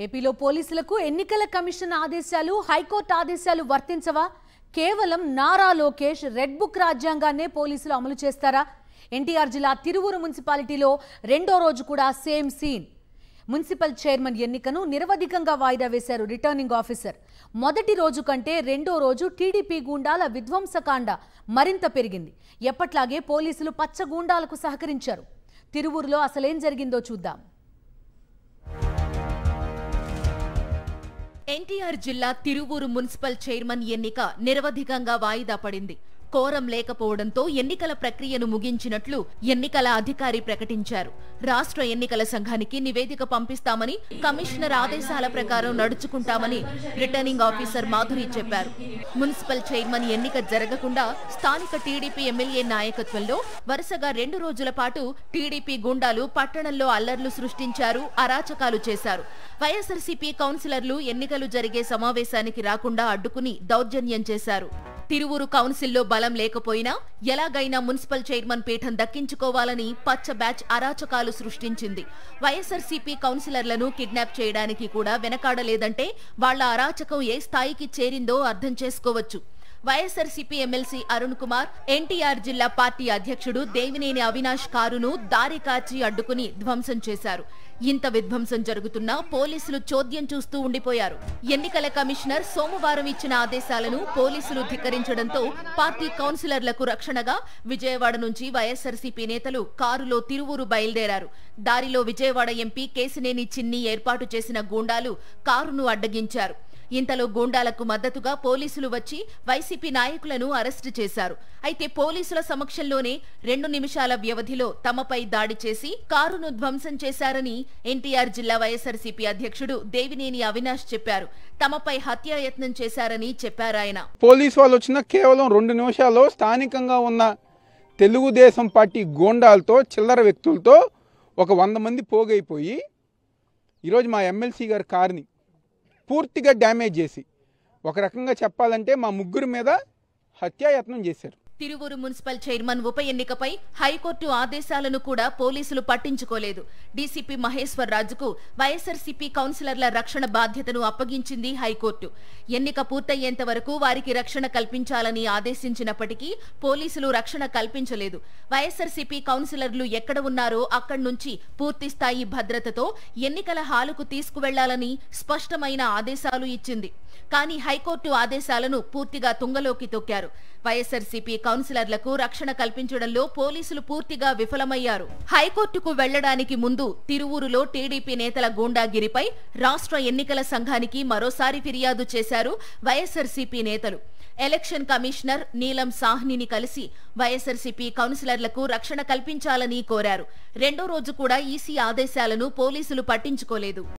ఏపీలో పోలీసులకు ఎన్నికల కమిషన్ ఆదేశాలు హైకోర్టు ఆదేశాలు వర్తించవా? కేవలం నారా లోకేష్ రెడ్ బుక్ రాజ్యాంగాన్నే పోలీసులు అమలు చేస్తారా? ఎన్టీఆర్ జిల్లా తిరువూరు మున్సిపాలిటీలో రెండో రోజు కూడా సేమ్ సీన్. మున్సిపల్ చైర్మన్ ఎన్నికను నిరవధికంగా వాయిదా వేశారు రిటర్నింగ్ ఆఫీసర్. మొదటి రోజు కంటే రెండో రోజు టీడీపీ గూండాల విధ్వంసకాండ మరింత పెరిగింది. ఎప్పట్లాగే పోలీసులు పచ్చ గూండాలకు సహకరించారు. తిరువూరులో అసలేం జరిగిందో చూద్దాం. ఎన్టీఆర్ జిల్లా తిరువూరు మున్సిపల్ చైర్మన్ ఎన్నిక నిరవధికంగా వాయిదా పడింది. కోరం లేకపోవడంతో ఎన్నికల ప్రక్రియను ముగించినట్లు ఎన్నికల అధికారి ప్రకటించారు. రాష్ట్ర ఎన్నికల సంఘానికి నివేదిక పంపిస్తామని, కమిషనర్ ఆదేశాల ప్రకారం నడుచుకుంటామని రిటర్నింగ్ ఆఫీసర్ మాధురి చెప్పారు. మున్సిపల్ చైర్మన్ ఎన్నిక జరగకుండా స్థానిక టీడీపీ ఎమ్మెల్యే నాయకత్వంలో వరుసగా 2 రోజుల పాటు టీడీపీ గుండాలు పట్టణంలో అల్లర్లు సృష్టించారు, అరాచకాలు చేశారు. వైఎస్ఆర్సీపీ కౌన్సిలర్లు ఎన్నికలు జరిగే సమావేశానికి రాకుండా అడ్డుకుని దౌర్జన్యం చేశారు. తిరువూరు కౌన్సిల్లో బలం లేకపోయినా ఎలాగైనా మున్సిపల్ చైర్మన్ పీఠం దక్కించుకోవాలని పచ్చ బ్యాచ్ అరాచకాలు సృష్టించింది. వైఎస్ఆర్సీపీ కౌన్సిలర్లను కిడ్నాప్ చేయడానికి కూడా వెనకాడలేదంటే వాళ్ల అరాచకం ఏ స్థాయికి చేరిందో అర్థం చేసుకోవచ్చు. వైఎస్ఆర్సీపీ ఎమ్మెల్సీ అరుణ్ కుమార్, ఎన్టీఆర్ జిల్లా పార్టీ అధ్యక్షుడు దేవినేని అవినాష్ కారును దారి కాచి అడ్డుకుని ధ్వంసం చేశారు. ఇంత విధ్వంసం జరుగుతున్నా పోలీసులు చోద్యం చూస్తూ ఉండిపోయారు. ఎన్నికల కమిషనర్ సోమవారం ఇచ్చిన ఆదేశాలను పోలీసులు ధిక్కరించడంతో పార్టీ కౌన్సిలర్లకు రక్షణగా విజయవాడ నుంచి వైఎస్ఆర్సీపీ నేతలు కారులో తిరువూరు బయలుదేరారు. దారిలో విజయవాడ ఎంపీ కేశినేని చిన్ని ఏర్పాటు చేసిన గూండాలు కారును అడ్డగించారు. ఇంతలో గూండాలకు మద్దతుగా పోలీసులు వచ్చి వైసీపీ నాయకులను అరెస్టు చేశారు. అయితే పోలీసుల సమక్షంలోనే 2 నిమిషాల వ్యవధిలో తమపై దాడి చేసి కారును ధ్వంసం చేశారని ఎన్టీఆర్ జిల్లా వైఎస్ఆర్సీపీ అధ్యక్షుడు దేవినేని అవినాష్ చెప్పారు. తమపై హత్యాయత్నం చేశారని చెప్పారాయన. పోలీసు వాళ్ళు వచ్చిన కేవలం 2 నిమిషాల్లో స్థానికంగా ఉన్న తెలుగుదేశం పార్టీ గూండాలతో చిల్లర వ్యక్తులతో ఒక 100 మంది పోగైపోయి ఈరోజు మా ఎమ్మెల్సీ గారి కారుని పూర్తిగా డ్యామేజ్ చేసి ఒక రకంగా చెప్పాలంటే మా ముగ్గురు మీద హత్యాయత్నం చేశారు. తిరువూరు మున్సిపల్ చైర్మన్ ఉప ఎన్నికపై హైకోర్టు ఆదేశాలను కూడా పోలీసులు పట్టించుకోలేదు. డీసీపీ మహేశ్వర్ రాజుకు వైఎస్ఆర్సీపీ కౌన్సిలర్ల రక్షణ బాధ్యతను అప్పగించింది హైకోర్టు. ఎన్నిక పూర్తయ్యేంత వరకు వారికి రక్షణ కల్పించాలని ఆదేశించినప్పటికీ పోలీసులు రక్షణ కల్పించలేదు. వైఎస్ఆర్సీపీ కౌన్సిలర్లు ఎక్కడ ఉన్నారో అక్కడి నుంచి పూర్తి స్థాయి భద్రతతో ఎన్నికల హాలుకు తీసుకువెళ్లాలని స్పష్టమైన ఆదేశాలు ఇచ్చింది. కానీ హైకోర్టు ఆదేశాలను పూర్తిగా తుంగలోకి తొక్కారు. వైఎస్ఆర్సీపీ కౌన్సిలర్లకు రక్షణ కల్పించడంలో పోలీసులు పూర్తిగా విఫలమయ్యారు. హైకోర్టుకు వెళ్లడానికి ముందు తిరువూరులో టీడీపీ నేతల గూండాగిరిపై రాష్ట్ర ఎన్నికల సంఘానికి మరోసారి ఫిర్యాదు చేశారు వైఎస్ఆర్సీపీ నేతలు. ఎలక్షన్ కమిషనర్ నీలం సాహ్నిని కలిసి వైఎస్ఆర్సీపీ కౌన్సిలర్లకు రక్షణ కల్పించాలని కోరారు. రెండో రోజు కూడా ఈసీ ఆదేశాలను పోలీసులు పట్టించుకోలేదు.